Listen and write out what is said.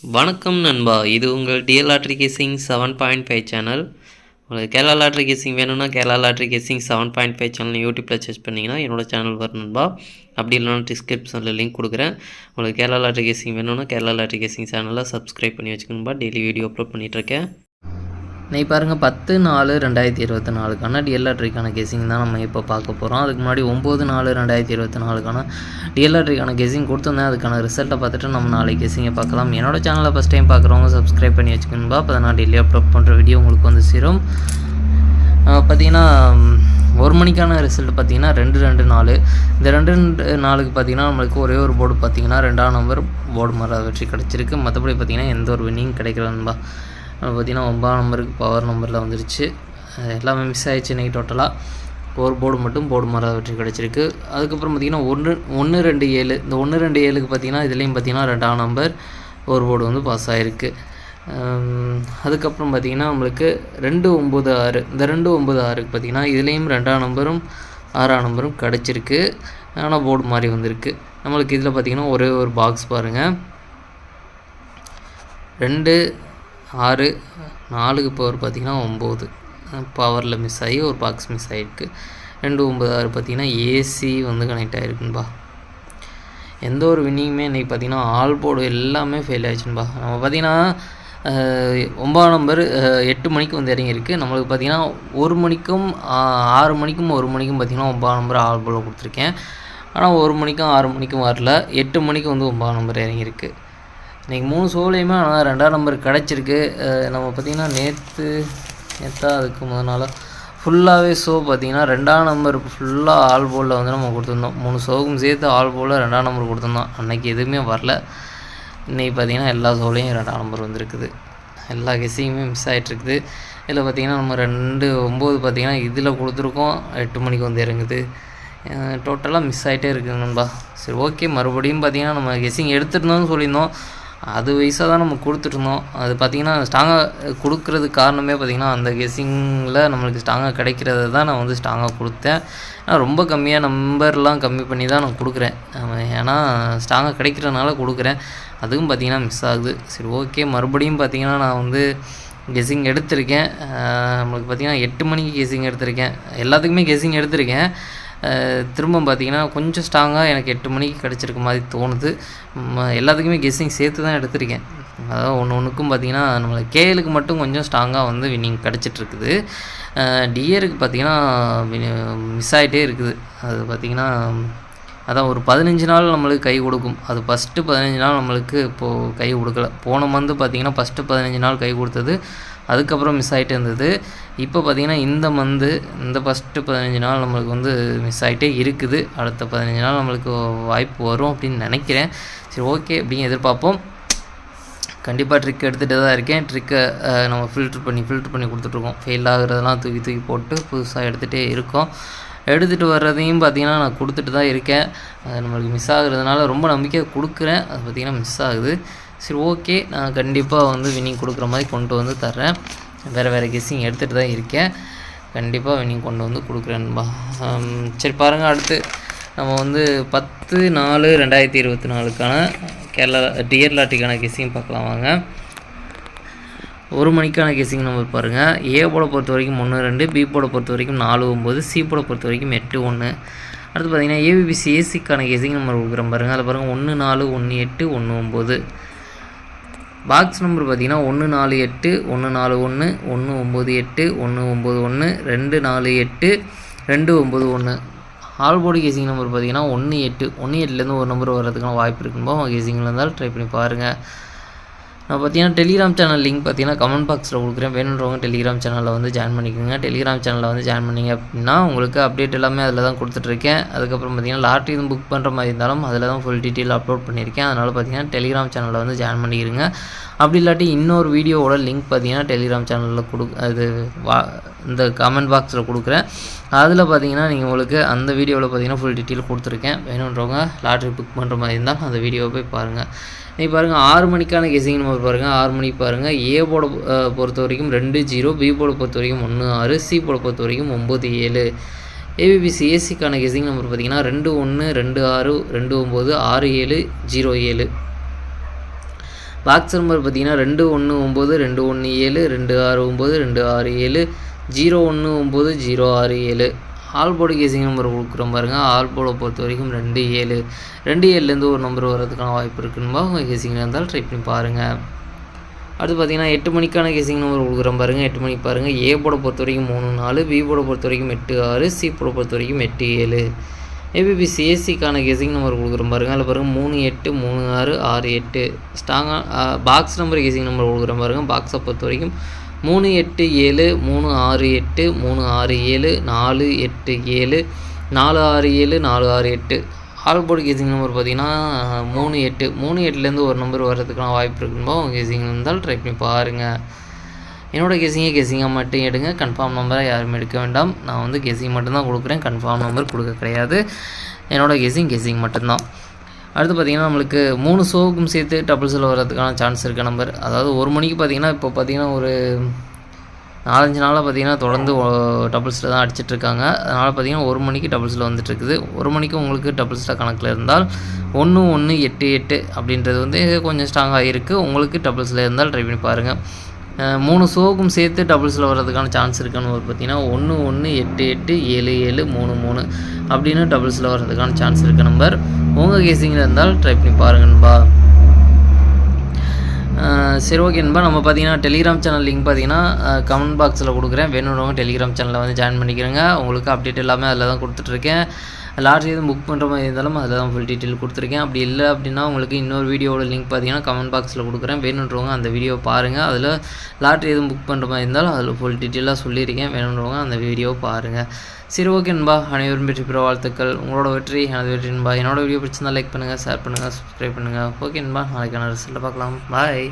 வணக்கம் நண்பா, இது உங்கள் டிஎல் லாட்ரி கேசிங் 7.5 சேனல். உங்களுக்கு கேரளா லாட்ரி கேசிங் வேணும்னா கேரளா லாட்ரி கேசிங் 7.5 சேனல் யூடியூப்பில் சர்ச் பண்ணிங்கன்னா என்னோட சேனல் வரும் நண்பா. அப்படி இல்லைனா டிஸ்கிரிப்ஷனில் லிங்க் கொடுக்குறேன். உங்களுக்கு கேரளா லாட்ரி கேசிங் வேணும்னா கேரளா லாட்ரி கேசிங் சேனலில் சப்ஸ்கிரைப் பண்ணி வச்சுக்கணும்பா. டெய்லி வீடியோ அப்லோட் பண்ணிகிட்ருக்கேன். நீ பாருங்கள், 10/4/2024 டிஎல் லாட்ரிக்கான கெஸிங் தான் நம்ம இப்போ பார்க்க போகிறோம். அதுக்கு முன்னாடி 9/4/2024 டிஎல் லாட்ரிக்கான கெஸிங் கொடுத்துருந்தேன். அதுக்கான ரிசல்ட்டை பார்த்துட்டு நம்ம நாளைக்கு கெஸிங்கை பார்க்கலாம். என்னோடய சேனலை ஃபஸ்ட் டைம் பார்க்குறவங்க சப்ஸ்கிரைப் பண்ணி வச்சுக்கணும்பா. அப்போ தான் நான் டெய்லி அப்லோட் பண்ணுற வீடியோ உங்களுக்கு வந்து சேரும். பார்த்திங்கன்னா 1 மணிக்கான ரிசல்ட் பார்த்திங்கன்னா 2/2/4. இந்த 2/2/4க்கு பார்த்திங்கன்னா நம்மளுக்கு ஒரே ஒரு போர்டு பார்த்திங்கன்னா 2ஆம் நம்பர் போர்டு மாதிரி வெற்றி கிடச்சிருக்கு. மற்றபடி பார்த்திங்கன்னா எந்த ஒரு வின்னிங் கிடைக்கலன்பா. பார்த்திங்கன்னா 9ஆம் நம்பருக்கு பவர் நம்பரில் வந்துருச்சு. எல்லாமே மிஸ் ஆகிடுச்சு. இன்றைக்கி டோட்டலாக ஒரு போர்டு மட்டும் போர்டு மாதிரி வெற்றி கிடச்சிருக்கு. அதுக்கப்புறம் பார்த்திங்கன்னா 1-2-7. இந்த 1-2-7க்கு பார்த்திங்கன்னா இதுலேயும் பார்த்திங்கன்னா 2ஆம் நம்பர் ஒரு போர்டு வந்து பாஸ் ஆகிருக்கு. அதுக்கப்புறம் பார்த்திங்கன்னா நம்மளுக்கு 2-9-6. இந்த 2-9-6க்கு பார்த்திங்கன்னா இதுலேயும் 2ஆம் நம்பரும் 6ஆம் நம்பரும் கிடச்சிருக்கு. ஆனால் போர்டு மாதிரி வந்திருக்கு. நம்மளுக்கு இதில் பார்த்திங்கன்னா ஒரே ஒரு பாக்ஸ் பாருங்கள், 2-6-4க்கு பவர் பார்த்திங்கன்னா 9 பவரில் மிஸ் ஆகி ஒரு பாக்ஸ் மிஸ் ஆகிருக்கு. 2-9-6 பார்த்திங்கன்னா ஏசி வந்து கனெக்ட் ஆகிருக்குன்பா. எந்த ஒரு வின்னிங்குமே இன்றைக்கி பார்த்திங்கன்னா ஆல் போர்டு எல்லாமே ஃபெயில் ஆகிடுச்சுன்பா. நம்ம பார்த்திங்கன்னா 9ஆம் நம்பர் 8 மணிக்கு வந்து இறங்கியிருக்கு. நம்மளுக்கு பார்த்திங்கன்னா 1 மணிக்கும் 6 மணிக்கும் 1 மணிக்கும் பார்த்திங்கன்னா 9ஆம் நம்பர் ஆல் போர்டில் கொடுத்துருக்கேன். ஆனால் 1 மணிக்கும் 6 மணிக்கும் வரல. 8 மணிக்கு வந்து 9ஆம் நம்பர் இறங்கியிருக்கு. இன்றைக்கி 3 ஷோலையுமே ஆனால் 2ஆம் நம்பர் கிடச்சிருக்கு. நம்ம பார்த்திங்கன்னா நேற்றா அதுக்கு முதல் நாளாக ஃபுல்லாகவே ஷோ பார்த்திங்கன்னா 2ஆம் நம்பர் ஃபுல்லாக ஆல் போலில் வந்து நம்ம கொடுத்துருந்தோம். 3 ஷோவுக்கும் சேர்த்து ஆல் போலில் 2ஆம் நம்பர் கொடுத்துருந்தோம். அன்றைக்கி எதுவுமே வரல. இன்றைக்கி பார்த்திங்கன்னா எல்லா ஷோலையும் 2ஆம் நம்பர் வந்துருக்குது. எல்லா கெஸிங்குமே மிஸ் ஆகிட்டுருக்குது. இதில் பார்த்திங்கன்னா நம்ம 2-9 பார்த்திங்கன்னா இதில் கொடுத்துருக்கோம். 8 மணிக்கு வந்து இறங்குது. டோட்டலாக மிஸ் ஆகிட்டே இருக்குது நண்பா. சரி, ஓகே. மறுபடியும் பார்த்திங்கன்னா நம்ம கெஸிங் எடுத்துருந்தோம்னு சொல்லியிருந்தோம். அது வயசாக தான் நம்ம கொடுத்துட்ருந்தோம். அது பார்த்திங்கன்னா ஸ்ட்ராங்காக கொடுக்குறதுக்கு காரணமே பார்த்திங்கன்னா அந்த கெஸிங்கில் நம்மளுக்கு ஸ்ட்ராங்காக கிடைக்கிறத தான் நான் வந்து ஸ்ட்ராங்காக கொடுத்தேன். ஆனால் ரொம்ப கம்மியாக நம்பர்லாம் கம்மி பண்ணி தான் நான் கொடுக்குறேன். ஏன்னா ஸ்ட்ராங்காக கிடைக்கிறதுனால கொடுக்குறேன். அதுவும் பார்த்திங்கன்னா மிஸ் ஆகுது. சரி, ஓகே. மறுபடியும் பார்த்திங்கன்னா நான் வந்து கெஸிங் எடுத்திருக்கேன். நம்மளுக்கு பார்த்திங்கன்னா 8 மணிக்கு கெஸிங் எடுத்திருக்கேன். எல்லாத்துக்குமே கெஸிங் எடுத்திருக்கேன். திரும்ப பார்த்திங்கன்னா கொஞ்சம் ஸ்ட்ராங்காக எனக்கு 8 மணிக்கு கிடச்சிருக்க மாதிரி தோணுது. எல்லாத்துக்குமே கெஸ்ஸிங் சேர்த்து தான் எடுத்திருக்கேன். அதாவது ஒன்றுக்கும் பார்த்திங்கன்னா நம்மளுக்கு கேஎலுக்கு மட்டும் கொஞ்சம் ஸ்ட்ராங்காக வந்து வின்னிங் கிடச்சிட்ருக்குது. டிஏருக்கு பார்த்திங்கன்னா மிஸ் ஆகிட்டே இருக்குது. அது பார்த்திங்கன்னா அதான் ஒரு 15 நாள் நம்மளுக்கு கை கொடுக்கும். அது ஃபஸ்ட்டு 15 நாள் நம்மளுக்கு இப்போது கை கொடுக்கல. போன மந்த்து பார்த்திங்கன்னா ஃபஸ்ட்டு 15 நாள் கை கொடுத்தது. அதுக்கப்புறம் மிஸ் ஆகிட்டே இருந்தது. இப்போ பார்த்திங்கன்னா இந்த ஃபஸ்ட்டு 15 நாள் நம்மளுக்கு வந்து மிஸ் ஆகிட்டே இருக்குது. அடுத்த 15 நாள் நம்மளுக்கு வாய்ப்பு வரும் அப்படின்னு நினைக்கிறேன். சரி, ஓகே. அப்படின்னு எதிர்பார்ப்போம். கண்டிப்பாக ட்ரிக் எடுத்துகிட்டு தான் இருக்கேன். ட்ரிக்கை நம்ம ஃபில்ட்ரு பண்ணி கொடுத்துட்ருக்கோம். ஃபெயில் ஆகுறதெல்லாம் தூக்கி போட்டு புதுசாக எடுத்துகிட்டே இருக்கோம். எடுத்துகிட்டு வர்றதையும் பார்த்திங்கன்னா நான் கொடுத்துட்டு தான் இருக்கேன். நம்மளுக்கு மிஸ் ஆகுறதுனால ரொம்ப நம்பிக்கை கொடுக்குறேன். அது பார்த்திங்கன்னா மிஸ் ஆகுது. சரி, ஓகே. நான் கண்டிப்பாக வந்து வின்னிங் கொடுக்குற மாதிரி கொண்டு வந்து தர்றேன். வேறு கெஸ்ஸிங் எடுத்துகிட்டு தான் இருக்கேன். கண்டிப்பாக வின்னிங் கொண்டு வந்து கொடுக்குறேன்பா. சரி, பாருங்கள். அடுத்து நம்ம வந்து 10/4/2024 கேரளா டிஎல் லாட்ரிக்கான கெஸ்ஸிங் பார்க்கலாம் வாங்க. 1 மணிக்கான கெஸ்ஸிங் நம்பர் பாருங்கள். ஏ போட பொறுத்த வரைக்கும் 1-2, பி போட பொறுத்த வரைக்கும் 4-9, சி போட பொறுத்த வரைக்கும் 8-1. அடுத்து பார்த்திங்கன்னா ஏபிபிசி ஏசிக்கான கெஸ்ஸிங் நம்பர் கொடுக்குறேன் பாருங்கள். அதில் பாருங்கள் 1-4, 1-8, 1-9. பாக்ஸ் நம்பர் பார்த்திங்கன்னா 1-4-8, 1-4-1, 1-9-8, 1-9-1, 2-4-8, 2-9-1. ஆல் போர்டு கெஸிங் நம்பர் பார்த்திங்கன்னா 1-8. 1-8லேருந்து ஒரு நம்பர் வர்றதுக்கான வாய்ப்பு இருக்குன்பா. கெஸிங்கில் இருந்தாலும் ட்ரை பண்ணி பாருங்கள். நான் பார்த்திங்கன்னா டெலிகிராம் சேனல் லிங்க் பார்த்திங்கன்னா கமெண்ட் பாக்ஸில் கொடுக்குறேன். வேணுன்றவங்க டெலிகிராம் சேனலில் வந்து ஜாயின் பண்ணிக்கோங்க. டெலிகிராம் சேனலில் வந்து ஜாயின் பண்ணிங்க அப்படின்னா உங்களுக்கு அப்டேட் எல்லாமே அதில் தான் கொடுத்துட்ருக்கேன். அதுக்கப்புறம் பார்த்திங்கன்னா லாட்ரி எதுவும் புக் பண்ணுற மாதிரி இருந்தாலும் அதில் தான் ஃபுல் டீட்டெயில் அப்லோட் பண்ணியிருக்கேன். அதனால் பார்த்திங்கன்னா டெலிகிராம் சேனலில் வந்து ஜாயின் பண்ணிக்கிறங்க. அப்படி இல்லாட்டி இன்னொரு வீடியோவோட லிங்க் பார்த்திங்கன்னா டெலிகிராம் சேனலில் இந்த கமெண்ட் பாக்ஸில் கொடுக்குறேன். அதில் பார்த்திங்கன்னா நீங்கள் உங்களுக்கு அந்த வீடியோவில் பார்த்திங்கன்னா ஃபுல் டீட்டெயில் கொடுத்துருக்கேன். வேணுன்றவங்க லாட்ரி புக் பண்ணுற மாதிரி இருந்தால் அந்த வீடியோவை போய் பாருங்கள். நீங்கள் பாருங்கள் 6 மணிக்கான கெஸிங் நம்பர் பாருங்கள். 6 மணிக்கு பாருங்கள். ஏ போட பொறுத்த வரைக்கும் 2-0, பி போட பொறுத்த வரைக்கும் 1-6, சி போட பொறுத்த வரைக்கும் 9-7. ஏபிபிசி ஏசிக்கான கெஸிங் நம்பர் பார்த்திங்கன்னா 2-1, 2-6, 2-9, 6-7, 0-7. பாக்ஸ் நம்பர் பார்த்தீங்கன்னா 219 217 269 267 019 067. ஆல் போர்டு கேசிங் நம்பர் கொடுக்குறோம் பாருங்கள். ஆல் போர்டை பொறுத்த வரைக்கும் 27 27லேருந்து ஒரு நம்பர் வர்றதுக்கான வாய்ப்பு இருக்குன்னு உங்கள் கேசிங்கில் இருந்தாலும் ட்ரை பண்ணி பாருங்கள். அடுத்து பார்த்தீங்கன்னா 8 மணிக்கான கேசிங் நம்பர் கொடுக்குறோம் பாருங்கள். 8 மணிக்கு பாருங்கள். ஏ போர்டை பொறுத்த வரைக்கும் 34, பி போர்டை பொறுத்த வரைக்கும் 86, சி போர்டை பொறுத்த வரைக்கும் 87. ஏபிபி சிஎஸ்சிக்கான கேசிங் நம்பர் கொடுக்குறோம் பாருங்கள். அதில் பாருங்கள் 38 36 68. ஸ்ட்ராங்காக பாக்ஸ் நம்பர் கேசிங் நம்பர் கொடுக்குறோம் பாருங்கள். பாக்ஸை பொறுத்த வரைக்கும் 387 368 367 487 467 468. ஆல் போர்டு கேசிங் நம்பர் பார்த்தீங்கன்னா 38 38லேருந்து ஒரு நம்பர் வர்றதுக்கான வாய்ப்பு இருக்குன்னு உங்கள் கேசிங் இருந்தால் ட்ரை பண்ணி பாருங்கள். என்னோடய கேசிங்காக மட்டும் எடுங்க. கன்ஃபார்ம் நம்பரை யாரும் எடுக்க வேண்டாம். நான் வந்து கேசிங் மட்டும்தான் கொடுக்குறேன், கன்ஃபார்ம் நம்பர் கொடுக்க கிடையாது. என்னோடய கேசிங் மட்டும்தான். அடுத்து பார்த்திங்கன்னா நம்மளுக்கு 3 ஷோவுக்கும் சேர்த்து டபுள்ஸில் வர்றதுக்கான சான்ஸ் இருக்க நம்பர். அதாவது 1 மணிக்கு பார்த்திங்கன்னா இப்போ பார்த்திங்கன்னா ஒரு 4-5 நாளாக பார்த்திங்கன்னா தொடர்ந்து டபுள்ஸில் தான் அடிச்சிட்ருக்காங்க. அதனால் பார்த்திங்கன்னா 1 மணிக்கு டபுள்ஸில் வந்துட்டுருக்குது. 1 மணிக்கு உங்களுக்கு டபுள்ஸில் கணக்கில் இருந்தால் 1188 அப்படின்றது வந்து கொஞ்சம் ஸ்ட்ராங்காக இருக்குது. உங்களுக்கு டபுள்ஸில் இருந்தால் ட்ரை பண்ணி பாருங்கள். 3 ஷோவுக்கும் சேர்த்து டபுள்ஸில் வர்றதுக்கான சான்ஸ் இருக்குன்னு பார்த்திங்கன்னா 11887733 அப்படின்னு டபுள்ஸில் வர்றதுக்கான சான்ஸ் இருக்க நம்பர். உங்கள் கேசிங்கில் இருந்தால் ட்ரை பண்ணி பாருங்கன்பா. சரி ஓகேன்பா. நம்ம பார்த்தீங்கன்னா டெலிகிராம் சேனல் லிங்க் பார்த்தீங்கன்னா கமெண்ட் பாக்ஸில் கொடுக்குறேன். வேணுன்றவங்க டெலிகிராம் சேனலில் வந்து ஜாயின் பண்ணிக்கிறேங்க. உங்களுக்கு அப்டேட் எல்லாமே அதில் தான் கொடுத்துட்ருக்கேன். லாட்ரி எதுவும் புக் பண்ணுற மாதிரி இருந்தாலும் அதில் தான் ஃபுல் டீட்டெயில் கொடுத்துருக்கேன். அப்படி இல்லை அப்படின்னா உங்களுக்கு இன்னொரு வீடியோவோட லிங்க் பார்த்தீங்கன்னா கமெண்ட் பாக்ஸில் கொடுக்குறேன். வேணுன்றவங்க அந்த வீடியோவை பாருங்கள். அதில் லாட்ரி எதுவும் புக் பண்ணுற மாதிரி இருந்தாலும் அதில் ஃபுல் டீட்டெயிலாக சொல்லியிருக்கேன். வேணுன்றவங்க அந்த வீடியோவை பாருங்கள். சரி ஓகேன்பா. அனைவரும் வெற்றி பெற வாழ்த்துக்கள். உங்களோட வெற்றி எனது வெற்றின்பா. என்னோட வீடியோ பிடிச்சிருந்தால் லைக் பண்ணுங்கள், ஷேர் பண்ணுங்கள், சப்ஸ்கிரைப் பண்ணுங்கள். ஓகேன்பா. நாளைக்கான ரிசல்ட்டை பார்க்கலாம். பாய்.